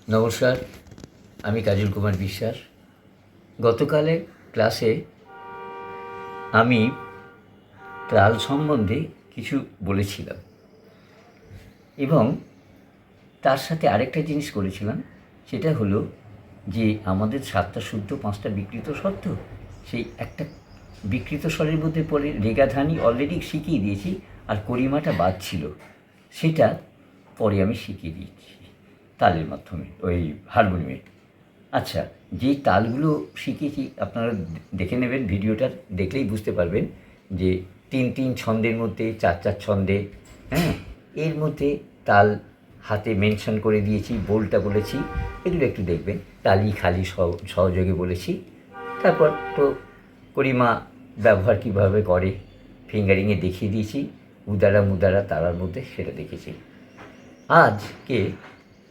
নমস্কার, আমি কাজল কুমার বিশ্বাস। গতকালের ক্লাসে আমি তাল সম্বন্ধে কিছু বলেছিলাম এবং তার সাথে আরেকটা জিনিস করেছিলাম। সেটা হলো যে আমাদের 7টা শুদ্ধ 5টা বিকৃত স্বর, তো সেই একটা বিকৃত স্বরের মধ্যে পরে রেগাধানি অলরেডি শিখিয়ে দিয়েছি, আর করিমাটা বাদ ছিল, সেটা পরে আমি শিখিয়ে দিয়েছি তালের মাধ্যমে, ওই হারমোনিয়ামে। আচ্ছা, যে তালগুলো শিখিয়েছি আপনারা দেখে নেবেন, ভিডিওটা দেখলেই বুঝতে পারবেন যে 3-3 ছন্দের মধ্যে 4-4 ছন্দে, হ্যাঁ, এর মধ্যে তাল হাতে মেনশন করে দিয়েছি, বোলটা বলেছি, এগুলো একটু দেখবেন। তালি খালি সহযোগে বলেছি। তারপর তো করিমা ব্যবহার কীভাবে করে ফিঙ্গারিংয়ে দেখিয়ে দিয়েছি, উদারা মুদারা তারার মধ্যে সেটা দেখেছি। আজকে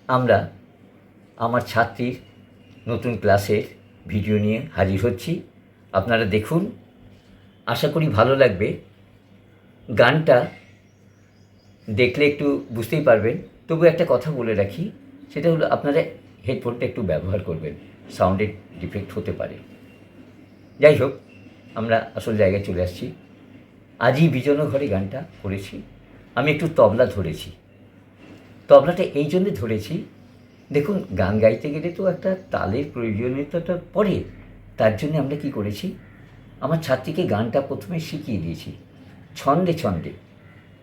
আমরা আমার ছাত্রীর নতুন ক্লাসের ভিডিও নিয়ে হাজির হচ্ছি। আপনারা দেখুন, আশা করি ভালো লাগবে। গানটা দেখলে একটু বুঝতেই পারবেন। তবু একটা কথা বলে রাখি, সেটা হলো আপনারা হেডফোনটা একটু ব্যবহার করবেন, সাউন্ডের ডিফেক্ট হতে পারে। যাই হোক, আমরা আসল জায়গায় চলে আসছি। আজই বিজন ঘরে গানটা করেছি। আমি একটু তবলা ধরেছি। তবলাটা এই জন্যে ধরেছি, দেখুন, গান গাইতে গেলে তো একটা তালের প্রয়োজনীয়তাটা পড়ে। তার জন্য আমরা কি করেছি, আমার ছাত্রীকে গানটা প্রথমে শিখিয়ে দিয়েছি ছন্দে ছন্দে।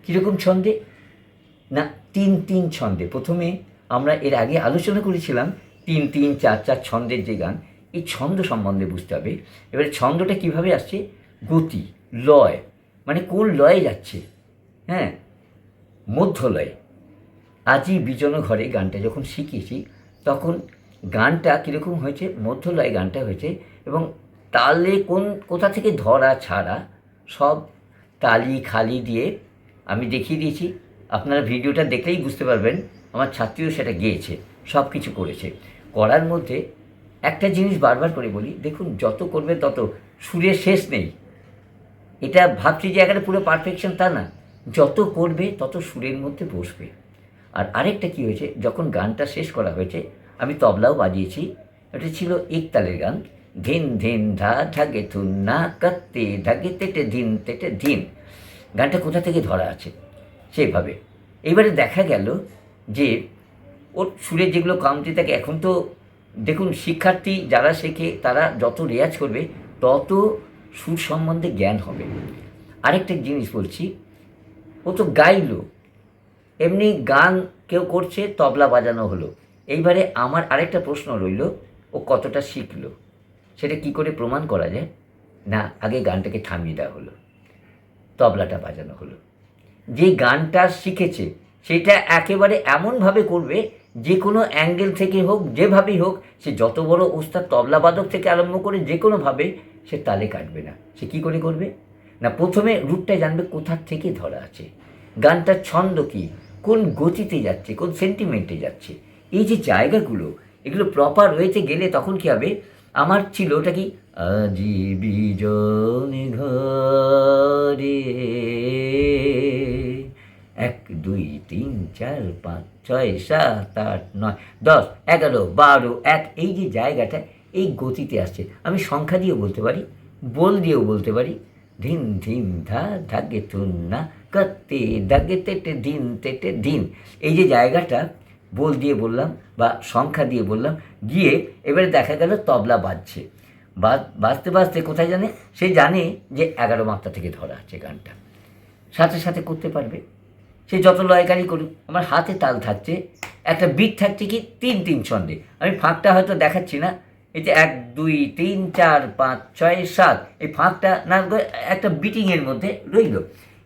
কীরকম ছন্দে না, 3-3 ছন্দে। প্রথমে আমরা এর আগে আলোচনা করেছিলাম 3-3, 4-4 ছন্দের যে গান, এই ছন্দ সম্বন্ধে বুঝতে হবে। এবারে ছন্দটা কীভাবে আসছে, গতি, লয়, মানে কোন লয়ে যাচ্ছে, হ্যাঁ, মধ্য লয়। আজই বিজন ঘরে গানটা যখন শিখিয়েছি, তখন গানটা কীরকম হয়েছে, মধ্যলয় গানটা হয়েছে, এবং তালে কোথা থেকে ধরা ছাড়া সব তালি খালি দিয়ে আমি দেখিয়ে দিয়েছি। আপনারা ভিডিওটা দেখলেই বুঝতে পারবেন, আমার ছাত্রীও সেটা গেয়েছে, সব কিছু করেছে। করার মধ্যে একটা জিনিস বারবার করে বলি, দেখুন, যত করবে তত সুরের শেষ নেই। এটা ভাবছি যে একেবারে পুরো পারফেকশন, তা না। যত করবে তত সুরের মধ্যে বসবে। আর আরেকটা কী হয়েছে, যখন গানটা শেষ করা হয়েছে, আমি তবলাও বাজিয়েছি। এটা ছিল একতালের গান, ধিন ধিন ধা ধাগে থুন না কাত্তে ধাগে তেটে ধিন তেটে ধিন। গানটা কোথা থেকে ধরা আছে সেইভাবে। এইবারে দেখা গেল যে ওর সুরের যেগুলো কামতি থাকে, এখন তো দেখুন, শিক্ষার্থী যারা শেখে তারা যত রেয়াজ করবে তত সুর সম্বন্ধে জ্ঞান হবে। আরেকটা জিনিস বলছি, ও তো গাইলো, এমনি গান কেউ করছে, তবলা বাজানো হলো। এইবারে আমার আরেকটা প্রশ্ন রইল, ও কতটা শিখলো, সেটা কি করে প্রমাণ করা যায়? না, আগে গানটাকে থামিয়ে দেওয়া হলো, তবলাটা বাজানো হলো। যে গানটা শিখেছে সেটা একেবারে এমনভাবে করবে, যে কোনো অ্যাঙ্গেল থেকে হোক, যেভাবেই হোক, সে যত বড় ওস্তাদ তবলাবাদক থেকে আরম্ভ করে যে কোনোভাবে সে তালে কাটবে না। সে কী করে করবে না, প্রথমে রুটটা জানবে কোথার থেকে ধরা আছে, গানটার ছন্দ কী, কোন গতিতে যাচ্ছে, কোন সেন্টিমেন্টে যাচ্ছে, এই যে জায়গাগুলো, এগুলো প্রপার ওয়েতে গেলে তখন কী হবে। আমার ছিল ওটা কি, আজি বিজন ঘরে 1 2 3 4 5 6 7 8 9 10 11 12 1, এই যে জায়গাটা, এই গতিতে আসছে। আমি সংখ্যা দিয়েও বলতে পারি, বোল দিয়েও বলতে পারি, ধিন ধিন ধা ধাগে থুন না কাত্তে দাগে তেটে ধিন তেটে ধিন। এই যে জায়গাটা বোল দিয়ে বললাম বা সংখ্যা দিয়ে বললাম, গিয়ে এবারে দেখা গেল তবলা বাজছে, বাজতে বাজতে কোথায় জানে, সে জানে যে 11 মাত্রা থেকে ধরা আছে গানটা, সাথে সাথে করতে পারবে। সে যত লয়কারই করুক, আমার হাতে তাল থাকছে, একটা বিট থাকছে কি 3-3 ছন্দে। আমি ফাঁকটা হয়তো দেখাচ্ছি না, এই যে 1 2 3 4 5 6 7, এই ফাঁকটা না একটা বিটিংয়ের মধ্যে রইল।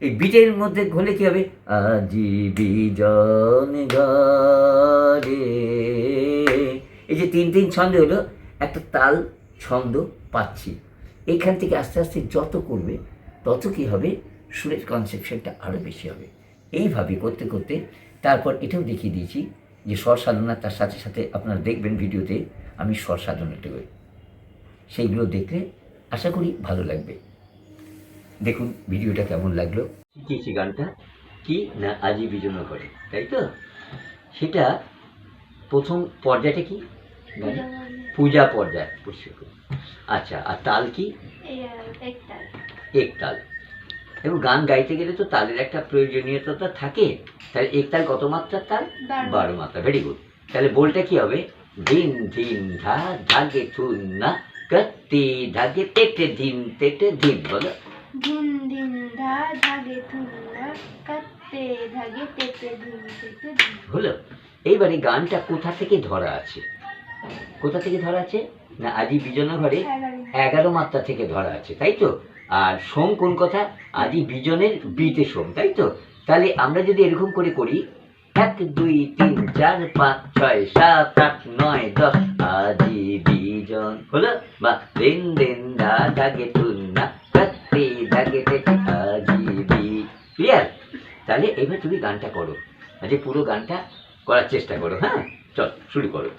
এই বিটের মধ্যে হলে কী হবে, আজি বিজন ঘরে, এই যে 3-3 ছন্দে হলো, একটা তাল ছন্দ পাচ্ছি। এইখান থেকে আস্তে আস্তে যত করবে তত কী হবে, সুরের কনসেপশনটা আরও বেশি হবে। এইভাবে করতে করতে তারপর এটাও দেখিয়ে দিয়েছি যে স্বর সাধনা, তার সাথে সাথে আপনারা দেখবেন ভিডিওতে আমি স্বর সাধনাটা করি, সেইগুলো দেখলে আশা করি ভালো লাগবে। দেখুন ভিডিওটা কেমন লাগলো। শিখিয়েছি গানটা কি না, আজি বিজন ঘরে, তাই তো। সেটা প্রথম পর্যায়টা কি গানে? পূজা পর্যায়। আচ্ছা, আর তাল কি? এক তাল। এবং গান গাইতে গেলে তো তালের একটা প্রয়োজনীয়তা থাকে। তাহলে এক তাল কত মাত্রার তাল? 12 মাত্রা। Very good. তাহলে বলটা কি হবে? ধিন ধিন ধা ধাগে থুন না কত্তি ধাগে তেটে ধিন তেটে ধিন। বলো। ধিন ধিন ধা ধাগে থুন না কত্তে ধাগে তেটে ধিন তেটে ধিন। হলো। এইবারে গানটা কোথা থেকে ধরা আছে? কোথা থেকে ধরা আছে? না আজি বিজনা ঘরে 11 মাত্রা থেকে ধরা আছে, তাই তো? আর সোম কোন কথা? আজি বিজনের বিতে সোম, তাই তো? তাহলে আমরা যদি এরকম করে করি 1 2 3 4 5 6 7 8 9 10 আজি বিজন। হলো? বা দিন দিন দা দাগে তুন্না কত্তি দাগে তেটে আজি বি। ক্লিয়ার? তাহলে এবার তুমি গানটা করো, আজকে পুরো গানটা করার চেষ্টা করো। হ্যাঁ, চল শুরু করো।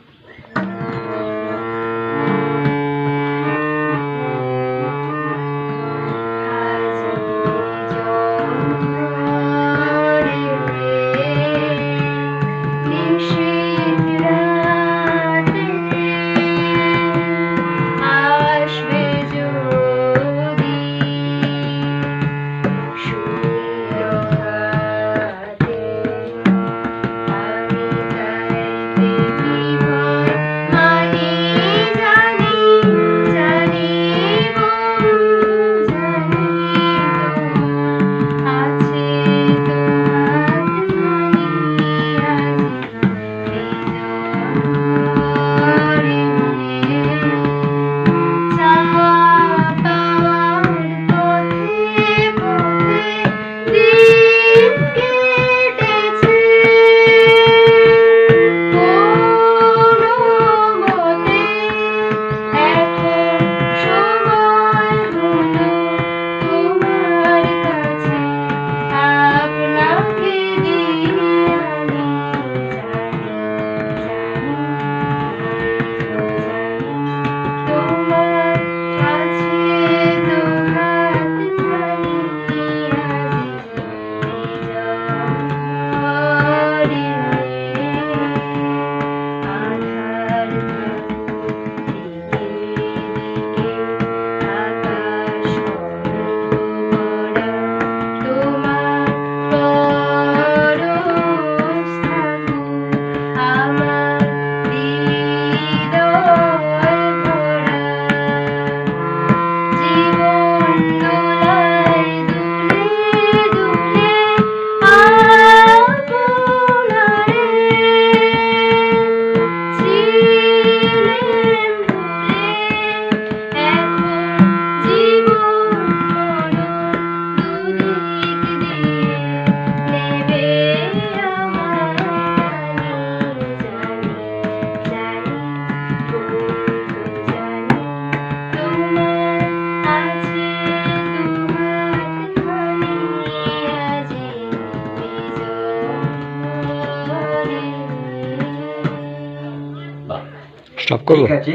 স্টপ করবো? ঠিক আছে,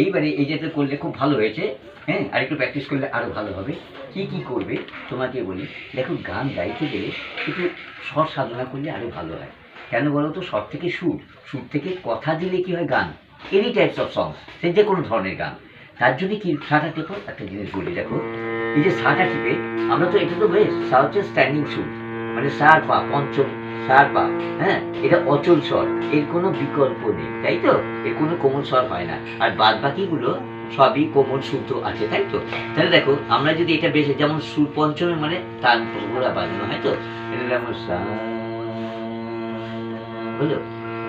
এইবারে এই যেটা করলে খুব ভালো হয়েছে। হ্যাঁ, আর একটু প্র্যাকটিস করলে আরও ভালো হবে। কি কি করবে তোমাকে বলি। দেখো, গান গাইতে গেলে একটু স্বর সাধনা করলে আরও ভালো হয়। কেন বলো তো? স্বর থেকে সুর, সুর থেকে কথা দিলে কি হয়? গান, এনি টাইপস অফ সং, সে যে কোনো ধরনের গান। তার জন্য কি সাটা টেপো। একটা জিনিস বলি, দেখো, এই যে সাটা টিপে আমরা তো এটা তো বেশ, সা হচ্ছে স্ট্যান্ডিং সুর, মানে সার পা পঞ্চম সার পা। হ্যাঁ, এটা অচল স্বর, এর কোনো বিকল্প নেই, তাই তো? এর কোনো কোমল স্বর হয় না। আর বাদ বাকিগুলো সবই কোমল শুদ্ধ আছে, তাই তো? তাহলে দেখো, আমরা যদি এটা বেশি, যেমন সুর পঞ্চমে মানে তান ঘোড়া বাজানো হয়, তো এটা যেমন সা হলো।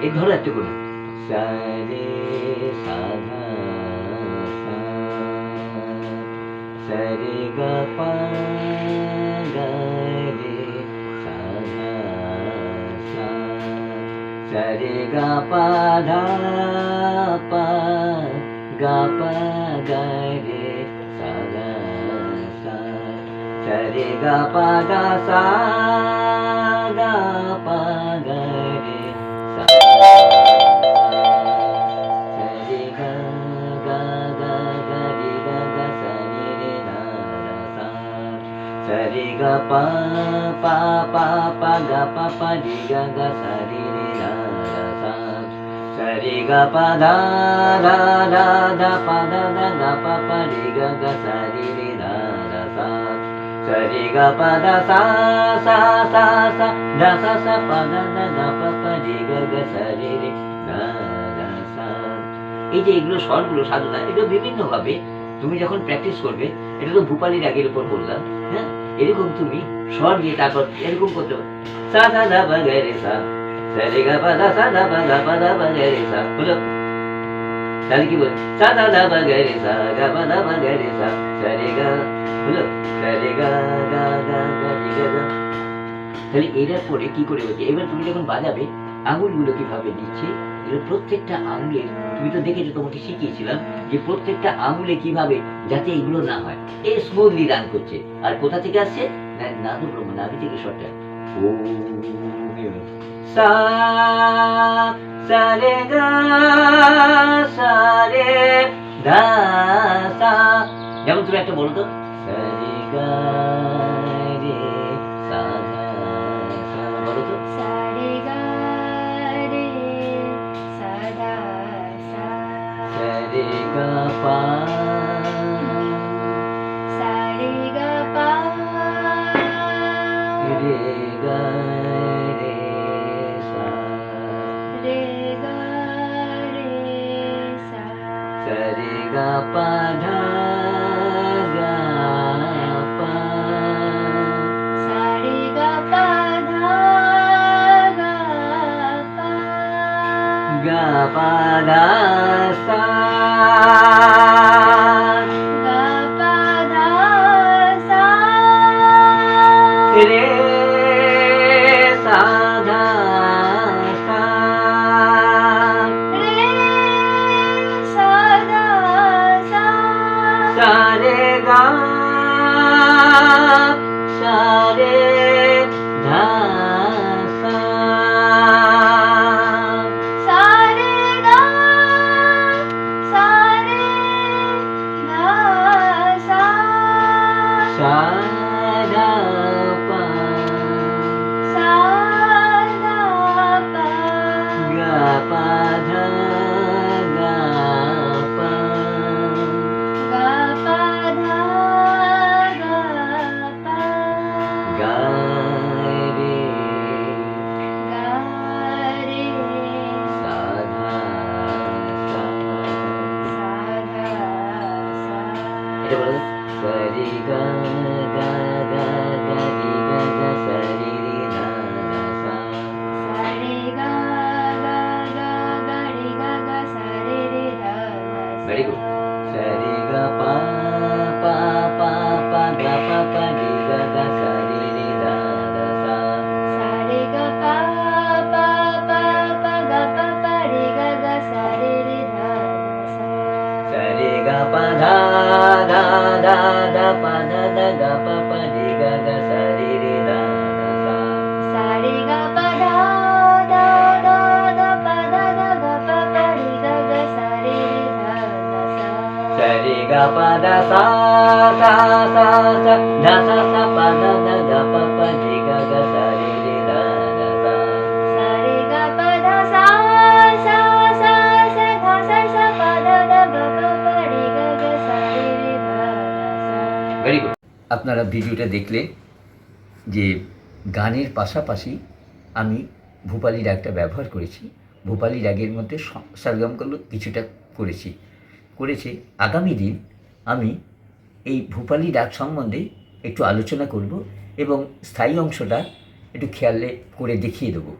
এই ধরো একটা কোনো সা রে সা ধা সা সা রে গা পা গা রে সা ধা সা সা রে গা পা ধা পা গা পা গা রে সা ধা সা সা রে গা পা ধা সা গা পা গা রে সা সা রে গা গা গা গা রে গা গা সা রে রে না সা সা রে গা পা পা পা পা গা পা পা রে গা গা সা রে রে না সা রে গা পা ধা ধা ধা ধা পা ধা ধা গা পা পা রে গা গা সা রে রে ধা ধা সা সা রে গা পা ধা সা সা সা সা ধা সা সা পা ধা ধা গা পা পা রে গা গা সা রে রে ধা ধা সা। এই যে এগুলো স্বরগুলো সাধনা, এগুলো বিভিন্ন ভাবে তুমি যখন প্র্যাকটিস করবে, এটা তো ভূপালী রাগের উপর বললাম, হ্যাঁ, এরকম তুমি স্বর দিয়ে তারপর এরকম করতে পারো, সা সা ধা পা গা রে সা সা রে গা পা ধা সা ধা পা গা পা ধা পা গা রে সা, হলো? তাহলে কি বল, সা ধা ধা পা গা রে সা গা পা ধা পা গা রে সা সা রে গা, হলো? সা রে গা গা গা গা রে গা গা। তাহলে এটার পরে কি করে বলছি, এবার তুমি যখন বাজাবে আঙুলগুলো কিভাবে দিচ্ছে, এগুলো প্রত্যেকটা আঙুলের, তুমি তো দেখেছো, তোমাকে শিখিয়েছিলাম যে প্রত্যেকটা আঙুলে কিভাবে যাতে এগুলো না হয়, এই স্মুথলি রান করছে। আর কোথা থেকে আসছে, নাদু ব্রহ্ম নাভি থেকে শটটা, ও সা সা রে গা সা রে ধা সা। যেমন তুমি একটা বলো তো, সা রে গা রে সা ধা সা, বলো তো। সা রে গা রে সা ধা সা সা রে গা পা সা রে গা পা রে গা রে সা রে গা রে সা সা রে গা পা ধা গা পা সা রে গা পা ধা গা পা গা পা ধা সা গা পা ধা সা রে সা ধা সা রে সা ধা সা সা রে গা সা রে ধা সা সা রে গা সা রে ধা সা সা ধা পা সা ধা পা গা পা ধা গা পা গা পা ধা গা পা গা রে গা রে সা ধা সা। সা ধা সা এটা বলো, সা রে গা গা গা গা রে গা গা সা রে রে ধা ধা সা। সা রে গা গা গা গা রে গা গা সা রে রে ধা ধা সা। Very good. Sa re ga pa pa pa pa ga pa pa re ga ga sa re re da da sa. সা রে গা পা পা পা পা গা পা পা রে গা গা সা রে রে ধা ধা সা। Sa re ga pa da da da da pa da da ga pa pa re ga ga sa re re da da sa. সা রে গা পা ধা ধা ধা ধা পা ধা ধা গা পা পা রে গা গা সা রে রে ধা ধা সা। Sa re ga pa da sa sa sa sa da sa sa pa da da ga pa pa re ga ga sa re re da da sa. সা রে গা পা ধা সা সা সা সা ধা সা সা পা ধা ধা গা পা পা রে গা গা সা রে রে ধা ধা সা। Very good. আপনারা ভিডিওটা দেখলে যে গানের পাশাপাশি আমি ভূপালী রাগটা ব্যবহার করেছি, ভূপালী রাগের মধ্যে সরগমগুলো কিছুটা করেছি। আগামী দিন আমি এই ভূপালী রাগ সম্বন্ধে একটু আলোচনা করব এবং স্থায়ী অংশটা একটু খেয়ালে করে দেখিয়ে দেবো,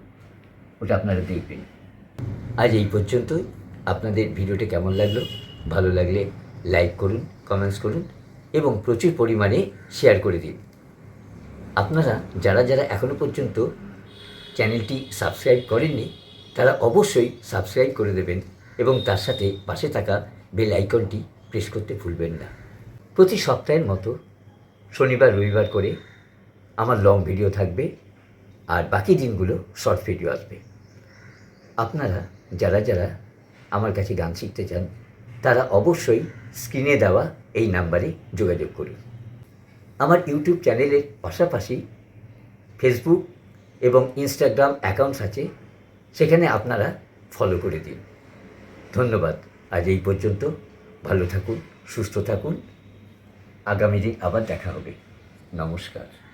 ওটা আপনারা দেখবেন। আজ এই পর্যন্তই। আপনাদের ভিডিওটা কেমন লাগলো, ভালো লাগলে লাইক করুন, কমেন্টস করুন এবং প্রচুর পরিমাণে শেয়ার করে দিন। আপনারা যারা যারা এখনও পর্যন্ত চ্যানেলটি সাবস্ক্রাইব করেননি তারা অবশ্যই সাবস্ক্রাইব করে দেবেন এবং তার সাথে পাশে থাকা বেল আইকনটি প্রেস করতে ভুলবেন না। প্রতি সপ্তাহের মতো শনিবার রবিবার করে আমার লং ভিডিও থাকবে আর বাকি দিনগুলো শর্ট ভিডিও আসবে। আপনারা যারা যারা আমার কাছে গান শিখতে চান তারা অবশ্যই স্ক্রিনে দেওয়া এই নাম্বারে যোগাযোগ করুন। আমার ইউটিউব চ্যানেলের পাশাপাশি ফেসবুক এবং ইনস্টাগ্রাম অ্যাকাউন্টস আছে, সেখানে আপনারা ফলো করে দিন। ধন্যবাদ। আজ এই পর্যন্ত। ভালো থাকুন, সুস্থ থাকুন। আগামী দিন আবার দেখা হবে। নমস্কার।